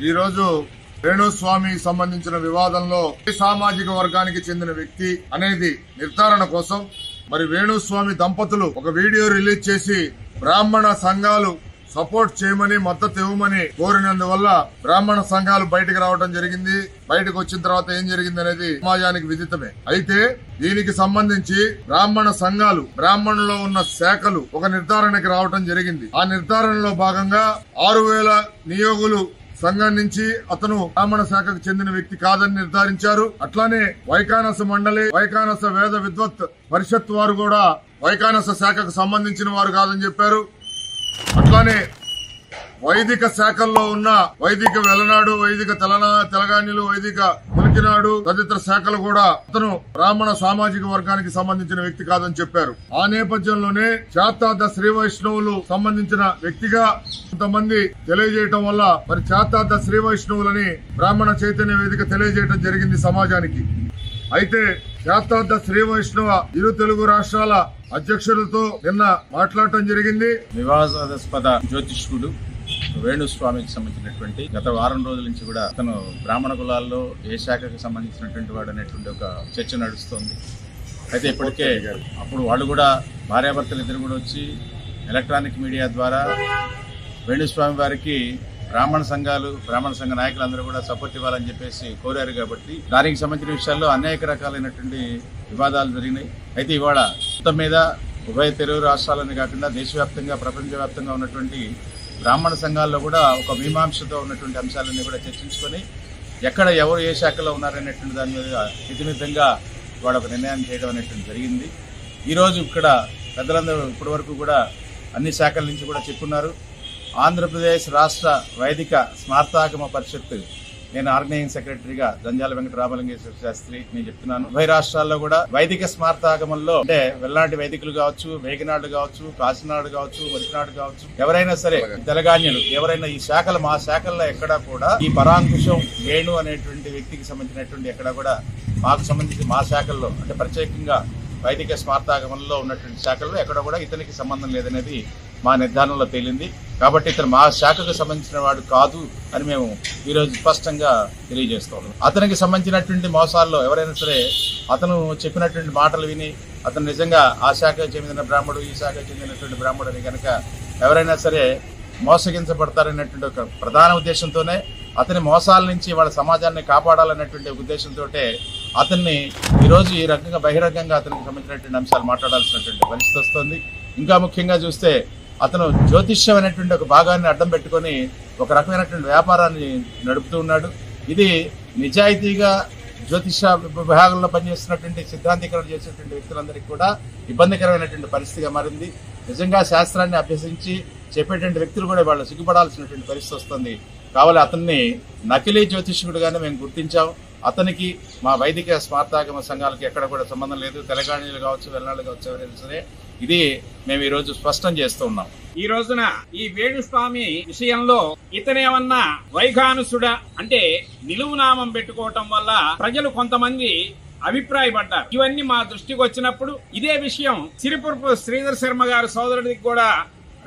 ఈ రోజు వేణుస్వామి సంబంధించిన వివాదంలో ఏ సామాజిక వర్గానికి చెందిన వ్యక్తి అనేది నిర్ధారణ కోసం మరి వేణుస్వామి దంపతులు ఒక వీడియో రిలీజ్ చేసి బ్రాహ్మణ సంఘాలు సపోర్ట్ చేయమని మద్దతు ఇవ్వమని కోరినందువల్ల బ్రాహ్మణ సంఘాలు బయటకు రావడం జరిగింది. బయటకు వచ్చిన తర్వాత ఏం జరిగింది అనేది సమాజానికి విదితమే. అయితే దీనికి సంబంధించి బ్రాహ్మణ సంఘాలు బ్రాహ్మణులో ఉన్న శాఖలు ఒక నిర్ధారణకి రావడం జరిగింది. ఆ నిర్ధారణలో భాగంగా 6000 నియోగులు సంఘం నుంచి అతను బ్రాహ్మణ శాఖకు చెందిన వ్యక్తి కాదని నిర్ధారించారు. అట్లానే వైకానస మండలి వైకానస వేద విద్వత్ పరిషత్ వారు కూడా వైకానస శాఖకు సంబంధించిన వారు కాదని చెప్పారు. అట్లానే వైదిక శాఖల్లో ఉన్న వైదిక వెలనాడు, వైదిక తెలంగాణలు, వైదిక ములికినాడు తదితర శాఖలు కూడా అతను బ్రాహ్మణ సామాజిక వర్గానికి సంబంధించిన వ్యక్తి కాదని చెప్పారు. ఆ నేపథ్యంలోనే శాతార్థ శ్రీ వైష్ణవులు సంబంధించిన వ్యక్తిగా కొంతమంది తెలియజేయటం వల్ల మరి శాతార్థ శ్రీ వైష్ణవులని బ్రాహ్మణ చైతన్య వేదిక తెలియజేయడం జరిగింది సమాజానికి. అయితే శాతార్థ శ్రీ వైష్ణవ ఇరు తెలుగు రాష్ట్రాల అధ్యక్షులతో నిన్న మాట్లాడటం జరిగింది. వివాదాస్పద జ్యోతిష్కుడు వేణుస్వామికి సంబంధించినటువంటి గత వారం రోజుల నుంచి కూడా అతను బ్రాహ్మణ కులాల్లో ఏ శాఖకు సంబంధించినటువంటి వాడు అనేటువంటి ఒక చర్చ నడుస్తోంది. అయితే ఇప్పటికే అప్పుడు వాళ్ళు కూడా భార్యాభర్తలు ఇద్దరు కూడా వచ్చి ఎలక్ట్రానిక్ మీడియా ద్వారా వేణుస్వామి వారికి బ్రాహ్మణ సంఘాలు బ్రాహ్మణ సంఘ నాయకులందరూ కూడా సపోర్ట్ ఇవ్వాలని చెప్పేసి కోరారు. కాబట్టి దానికి సంబంధించిన విషయాల్లో అనేక రకాలైనటువంటి వివాదాలు జరిగినాయి. అయితే ఇవాళ మొత్తం మీద ఉభయ తెలుగు రాష్ట్రాలని కాకుండా దేశవ్యాప్తంగా ప్రపంచవ్యాప్తంగా ఉన్నటువంటి బ్రాహ్మణ సంఘాల్లో కూడా ఒక మీమాంసతో ఉన్నటువంటి అంశాలన్నీ కూడా చర్చించుకొని ఎక్కడ ఎవరు ఏ శాఖలో ఉన్నారనేటువంటి దాని మీద ఇతిమితంగా ఇవాళ ఒక నిర్ణయం చేయడం అనేటువంటి జరిగింది. ఈరోజు ఇక్కడ పెద్దలందరూ ఇప్పటి వరకు కూడా అన్ని శాఖల నుంచి కూడా చెప్పున్నారు. ఆంధ్రప్రదేశ్ రాష్ట్ర వైదిక స్మార్తాగమ పరిషత్ నేను ఆర్గనైజింగ్ సెక్రటరీగా జంజాల వెంకట రామలింగేశ్వర శాస్త్రి నేను చెప్తున్నాను. ఉభయ రాష్ట్రాల్లో కూడా వైదిక స్మార్తాగమంలో అంటే వెల్లాంటి వైదికులు కావచ్చు, వేగినాడు కావచ్చు, కాశీనాడు కావచ్చు, మరినాడు కావచ్చు, ఎవరైనా సరే తెలంగాణలు ఎవరైనా ఈ శాఖలు మా శాఖల్లో ఎక్కడా కూడా ఈ పరాంకుశం వేణు అనేటువంటి వ్యక్తికి సంబంధించినటువంటి ఎక్కడా కూడా మాకు సంబంధించి మా శాఖల్లో అంటే ప్రత్యేకంగా వైదిక స్మార్తాగమంలో ఉన్నటువంటి శాఖల్లో ఎక్కడ కూడా ఇతనికి సంబంధం లేదనేది మా నిర్ధారణలో తేలింది. కాబట్టి ఇతను మా శాఖకు సంబంధించిన వాడు కాదు అని మేము ఈరోజు స్పష్టంగా తెలియజేస్తాం. అతనికి సంబంధించినటువంటి మోసాల్లో ఎవరైనా సరే అతను చెప్పినటువంటి మాటలు విని అతను నిజంగా ఆ శాఖకు చెందిన బ్రాహ్మడు ఈ శాఖకు చెందినటువంటి బ్రాహ్మడు అని కనుక ఎవరైనా సరే మోసగించబడతారనేటువంటి ఒక ప్రధాన ఉద్దేశంతోనే అతని మోసాల నుంచి వాళ్ళ సమాజాన్ని కాపాడాలనేటువంటి ఉద్దేశంతో అతన్ని ఈరోజు ఈ రకంగా బహిరంగంగా అతనికి సంబంధించినటువంటి అంశాలు మాట్లాడాల్సినటువంటి పరిస్థితి వస్తుంది. ఇంకా ముఖ్యంగా చూస్తే అతను జ్యోతిష్యం అనేటువంటి ఒక భాగాన్ని అడ్డం పెట్టుకొని ఒక రకమైనటువంటి వ్యాపారాన్ని నడుపుతూ ఉన్నాడు. ఇది నిజాయితీగా జ్యోతిష విభాగంలో పనిచేస్తున్నటువంటి సిద్ధాంతీకరణ చేసేటువంటి వ్యక్తులందరికీ కూడా ఇబ్బందికరమైనటువంటి పరిస్థితిగా మారింది. నిజంగా శాస్త్రాన్ని అభ్యసించి చెప్పేటువంటి వ్యక్తులు కూడా వాళ్ళు సిగ్గుపడాల్సినటువంటి పరిస్థితి వస్తుంది. కావాలి అతన్ని నకిలీ జ్యోతిష్కుడుగానే మేము గుర్తించాం. అతనికి మా వైదిక స్మార్తాగమ సంఘాలకి ఎక్కడ కూడా సంబంధం లేదు. తెలంగాణలు కావచ్చు, వెల్నాళ్ళు కావచ్చు, ఎవరైనా సరే ఇది మేము ఈ రోజు స్పష్టం చేస్తూ ఉన్నాం. ఈ రోజున ఈ వేణుస్వామి విషయంలో ఇతనేమన్నా వైఖానుసుడా అంటే నిలువునామం పెట్టుకోవటం వల్ల ప్రజలు కొంతమంది అభిప్రాయపడ్డారు. ఇవన్నీ మా దృష్టికి వచ్చినప్పుడు ఇదే విషయం సిరిపురపు శ్రీధర్ శర్మ గారి సోదరుడికి కూడా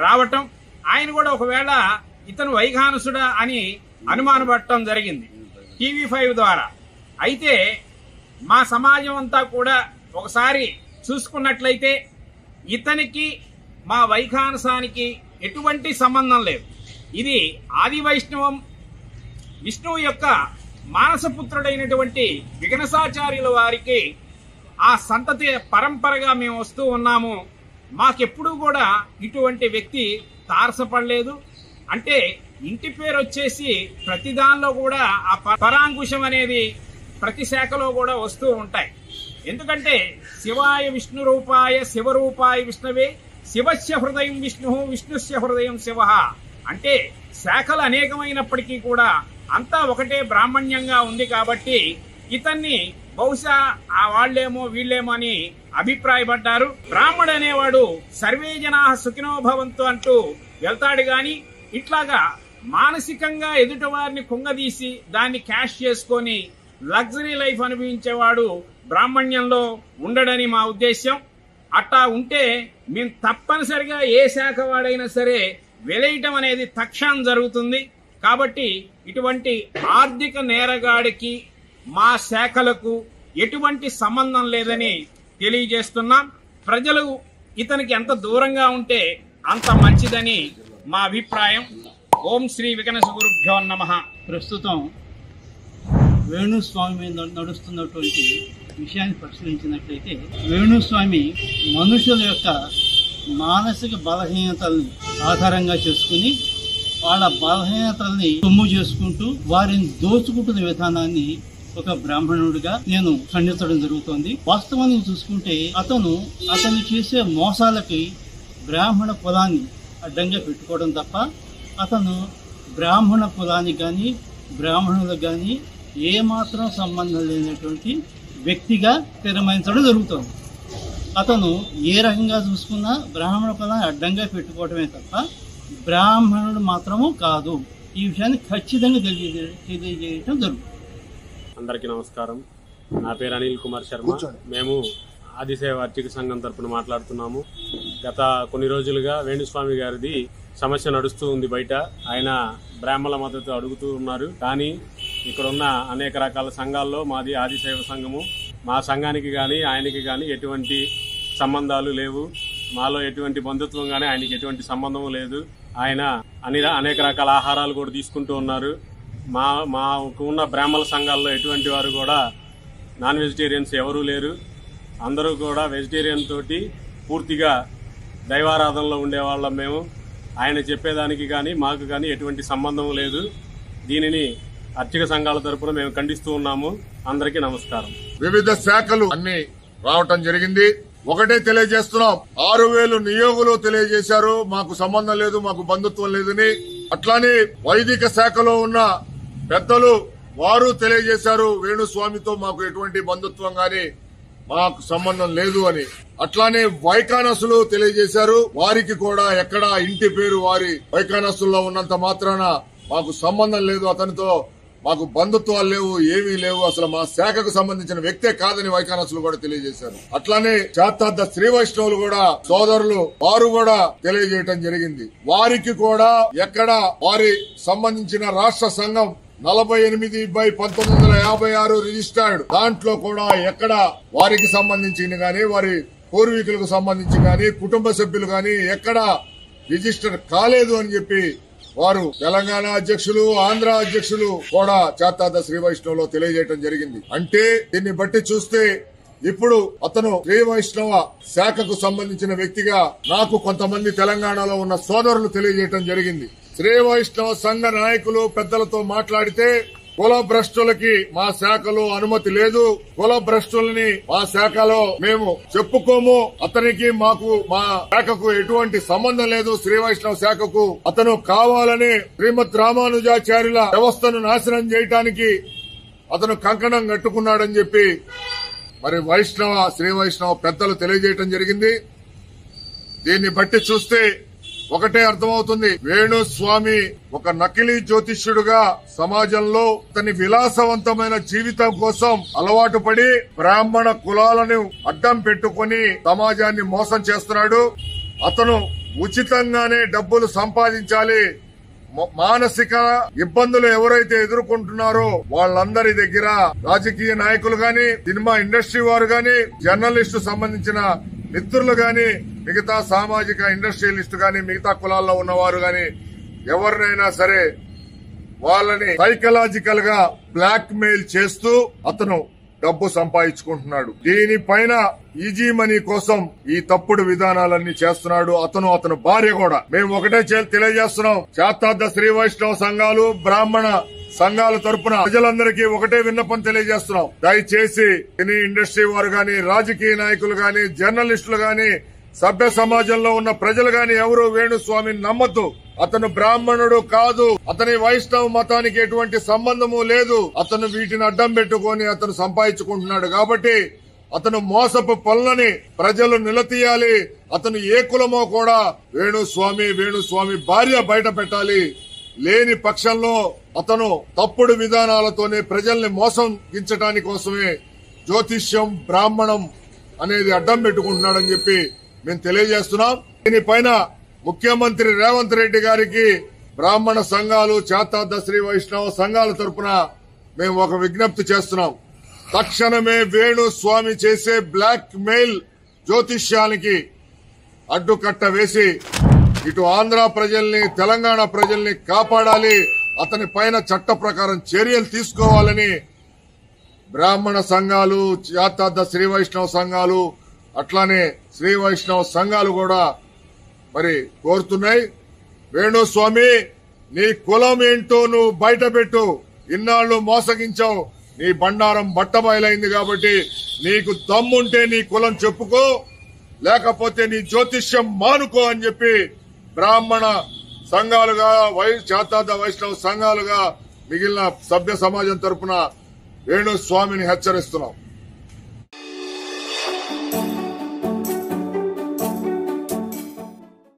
రావటం, ఆయన కూడా ఒకవేళ ఇతను వైఖానుసుడా అని అనుమానపడటం జరిగింది TV5 ద్వారా. అయితే మా సమాజం అంతా కూడా ఒకసారి చూసుకున్నట్లయితే ఇతనికి మా వైఖానసానికి ఎటువంటి సంబంధం లేదు. ఇది ఆది వైష్ణవం విష్ణువు యొక్క మానసపుత్రుడైనటువంటి విఘ్నసాచార్యుల వారికి ఆ సంతతి పరంపరగా మేము వస్తూ ఉన్నాము. మాకెప్పుడూ కూడా ఇటువంటి వ్యక్తి తారసపడలేదు. అంటే ఇంటి పేరు వచ్చేసి ప్రతి దానిలో కూడా ఆ పరాంకుశం అనేది ప్రతి శాఖలో కూడా వస్తూ ఉంటాయి. ఎందుకంటే శివాయ విష్ణు రూపాయ శివరూపాయ విష్ణవే శివస్య హృదయం విష్ణు విష్ణుస్య హృదయం శివ అంటే శాఖలు అనేకమైనప్పటికీ కూడా అంతా ఒకటే బ్రాహ్మణ్యంగా ఉంది. కాబట్టి ఇతన్ని బహుశా ఆ వాళ్లేమో వీళ్లేమో అని అభిప్రాయపడ్డారు. బ్రాహ్మడు అనేవాడు సర్వే జనా సుఖినో భవంతు అంటూ వెళ్తాడు గాని ఇట్లాగా మానసికంగా ఎదుటి వారిని కుంగదీసి దాన్ని క్యాష్ చేసుకొని లగ్జరీ లైఫ్ అనుభవించేవాడు బ్రాహ్మణ్యంలో ఉండడని మా ఉద్దేశ్యం. అట్టా ఉంటే మేము తప్పనిసరిగా ఏ శాఖ వాడైనా సరే వెలేయటం అనేది తక్షణం జరుగుతుంది. కాబట్టి ఇటువంటి ఆర్థిక నేరగాడికి మా శాఖలకు ఎటువంటి సంబంధం లేదని తెలియజేస్తున్నాం. ప్రజలు ఇతనికి ఎంత దూరంగా ఉంటే అంత మంచిదని మా అభిప్రాయం. ఓం శ్రీ వికనస గురుభ్యో నమః. ప్రస్తుతం వేణుస్వామి మీద నడుస్తున్నటువంటి విషయాన్ని పరిశీలించినట్లయితే, వేణుస్వామి మనుషుల యొక్క మానసిక బలహీనతల్ని ఆధారంగా చేసుకుని వాళ్ళ బలహీనతల్ని సొమ్ము చేసుకుంటూ వారిని దోచుకుంటున్న విధానాన్ని ఒక బ్రాహ్మణుడిగా నేను ఖండించడం జరుగుతోంది. వాస్తవాన్ని చూసుకుంటే అతను చేసే మోసాలకి బ్రాహ్మణ కులాన్ని అడ్డంగా పెట్టుకోవడం తప్ప అతను బ్రాహ్మణ కులానికి కానీ బ్రాహ్మణులకు కానీ ఏమాత్రం సంబంధం లేనటువంటి వ్యక్తిగా తీర్మానించడం జరుగుతోంది. అతను ఏ రకంగా చూసుకున్నా బ్రాహ్మణ కులాన్ని అడ్డంగా పెట్టుకోవడమే తప్ప బ్రాహ్మణుడు మాత్రము కాదు. ఈ విషయాన్ని ఖచ్చితంగా తెలియజేయటం జరుగుతుంది. అందరికీ నమస్కారం. నా పేరు అనిల్ కుమార్ శర్మ. మేము ఆదిసేవ అర్చక సంఘం తరపున మాట్లాడుతున్నాము. గత కొన్ని రోజులుగా వేణుస్వామి గారిది సమస్య నడుస్తూ ఉంది బయట. ఆయన బ్రాహ్మణుల మద్దతు అడుగుతూ ఉన్నారు. కానీ ఇక్కడ ఉన్న అనేక రకాల సంఘాల్లో మాది ఆదిసేవ సంఘము. మా సంఘానికి కానీ ఆయనకి కానీ ఎటువంటి సంబంధాలు లేవు. మాలో ఎటువంటి బంధుత్వం కానీ ఆయనకి ఎటువంటి సంబంధం లేదు. ఆయన అనేక రకాల ఆహారాలు కూడా తీసుకుంటూ ఉన్నారు. మాకు ఉన్న బ్రాహ్మణ సంఘాల్లో ఎటువంటి వారు కూడా నాన్ వెజిటేరియన్స్ ఎవరూ లేరు. అందరూ కూడా వెజిటేరియన్ తోటి పూర్తిగా దైవారాధనలో ఉండేవాళ్ళం మేము. ఆయన చెప్పేదానికి కానీ మాకు కానీ ఎటువంటి సంబంధం లేదు. దీనిని అర్చక సంఘాల తరపున మేము ఖండిస్తూ ఉన్నాము. అందరికీ నమస్కారం. వివిధ శాఖలు అన్ని రావటం జరిగింది. ఒకటే తెలియజేస్తున్నాం, 6,000 నియోగులు తెలియజేశారు మాకు సంబంధం లేదు, మాకు బంధుత్వం లేదని. అట్లానే వైదిక శాఖలో ఉన్న పెద్దలు వారు తెలియజేశారు వేణుస్వామితో మాకు ఎటువంటి బంధుత్వం గాని మాకు సంబంధం లేదు అని. అట్లానే వైకానసులు తెలియజేశారు, వారికి కూడా ఎక్కడ ఇంటి పేరు వారి వైకానసుల్లో ఉన్నంత మాత్రాన మాకు సంబంధం లేదు, అతనితో మాకు బంధుత్వాలు లేవు, ఏమీ లేవు, అసలు మా శాఖకు సంబంధించిన వ్యక్తే కాదని వైకానసులు కూడా తెలియజేశారు. అట్లానే శాతార్థ శ్రీ వైష్ణవులు కూడా సోదరులు వారు కూడా తెలియజేయటం జరిగింది. వారికి కూడా ఎక్కడ వారి సంబంధించిన రాష్ట్ర సంఘం 48/1956 రిజిస్టర్డ్ దాంట్లో కూడా ఎక్కడ వారికి సంబంధించిన గాని వారి పూర్వీకులకు సంబంధించి గాని కుటుంబ సభ్యులు గాని ఎక్కడ రిజిస్టర్ కాలేదు అని చెప్పి వారు తెలంగాణ అధ్యక్షులు ఆంధ్ర అధ్యక్షులు కూడా శాతార్థ శ్రీ వైష్ణవులో తెలియజేయటం జరిగింది. అంటే దీన్ని బట్టి చూస్తే ఇప్పుడు అతను శ్రీ వైష్ణవ శాఖకు సంబంధించిన వ్యక్తిగా నాకు కొంతమంది తెలంగాణలో ఉన్న సోదరులు తెలియజేయటం జరిగింది. శ్రీ వైష్ణవ సంఘ నాయకులు పెద్దలతో మాట్లాడితే కుల భ్రష్టులకి మా శాఖలో అనుమతి లేదు, కుల భ్రష్టులని మా శాఖలో మేము చెప్పుకోము, అతనికి మాకు మా శాఖకు ఎటువంటి సంబంధం లేదు, శ్రీ వైష్ణవ శాఖకు అతను కావాలని శ్రీమద్ రామానుజాచార్యుల వ్యవస్థను నాశనం చేయటానికి అతను కంకణం కట్టుకున్నాడని చెప్పి మరి శ్రీ వైష్ణవ పెద్దలు తెలియజేయటం జరిగింది. దీన్ని బట్టి చూస్తే ఒకటే అర్థమవుతుంది, వేణుస్వామి ఒక నకిలీ జ్యోతిష్యుడుగా సమాజంలో అతని విలాసవంతమైన జీవితం కోసం అలవాటు పడి బ్రాహ్మణ కులాలను అడ్డం పెట్టుకుని సమాజాన్ని మోసం చేస్తున్నాడు. అతను ఉచితంగానే డబ్బులు సంపాదించాలి, మానసిక ఇబ్బందులు ఎవరైతే ఎదుర్కొంటున్నారో వాళ్ళందరి దగ్గర రాజకీయ నాయకులు గాని సినిమా ఇండస్ట్రీ వారు గాని జర్నలిస్టు సంబంధించిన మిత్రులు గాని మిగతా సామాజిక ఇండస్ట్రియలిస్టు గాని మిగతా కులాల్లో ఉన్నవారు గాని ఎవరినైనా సరే వాళ్ళని సైకలాజికల్ గా బ్లాక్ మెయిల్ చేస్తూ అతను డబ్బు సంపాదించుకుంటున్నాడు. దీనిపైన ఈజీ మనీ కోసం ఈ తప్పుడు విధానాలన్నీ చేస్తున్నాడు అతను భార్య కూడా. మేము ఒకటే తెలియజేస్తున్నాం, శాతార్థ శ్రీ వైష్ణవ సంఘాలు బ్రాహ్మణ సంఘాల తరపున ప్రజలందరికీ ఒకటే విన్నపం తెలియజేస్తున్నాం, దయచేసి సినీ ఇండస్ట్రీ వారు గాని రాజకీయ నాయకులు గాని జర్నలిస్టులు గాని సభ్య సమాజంలో ఉన్న ప్రజలు గాని ఎవరు వేణుస్వామిని నమ్మద్దు. అతను బ్రాహ్మణుడు కాదు, అతని వైష్ణవ మతానికి ఎటువంటి సంబంధము లేదు, అతను వీటిని అడ్డం పెట్టుకుని అతను సంపాదించుకుంటున్నాడు. కాబట్టి అతను మోసపు పనులని ప్రజలు నిలదీయాలి. అతను ఏ కులమో కూడా వేణుస్వామి భార్య బయట పెట్టాలి. లేని పక్షంలో అతను తప్పుడు విధానాలతోనే ప్రజల్ని మోసగించడానికి కోసమే జ్యోతిష్యం బ్రాహ్మణం అనేది అడ్డం పెట్టుకుంటున్నాడని చెప్పి మేము తెలియజేస్తున్నాం. దీనిపైన ముఖ్యమంత్రి రేవంత్ రెడ్డి గారికి బ్రాహ్మణ సంఘాలు చేతార్థ శ్రీ వైష్ణవ సంఘాల తరపున మేము ఒక విజ్ఞప్తి చేస్తున్నాం. తక్షణమే వేణుస్వామి చేసే బ్లాక్ మెయిల్ జ్యోతిష్యానికి అడ్డుకట్ట వేసి ఇటు ఆంధ్ర ప్రజల్ని తెలంగాణ ప్రజల్ని కాపాడాలి. అతని పైన చట్ట ప్రకారం చర్యలు తీసుకోవాలని బ్రాహ్మణ సంఘాలు, చేతార్థ శ్రీ వైష్ణవ సంఘాలు, అట్లానే శ్రీ వైష్ణవ సంఘాలు కూడా మరి కోరుతున్నాయి. వేణుస్వామి, నీ కులం ఏంటో నువ్వు బయట పెట్టు. ఇన్నాళ్లు మోసగించావు, నీ బండారం బట్టబయలైంది కాబట్టి నీకు దమ్ముంటే నీ కులం చెప్పుకో, లేకపోతే నీ జ్యోతిష్యం మానుకో అని చెప్పి బ్రాహ్మణ సంఘాలుగా చేతార్థ వైష్ణవ సంఘాలుగా మిగిలిన సభ్య సమాజం తరపున వేణుస్వామిని హెచ్చరిస్తున్నాం.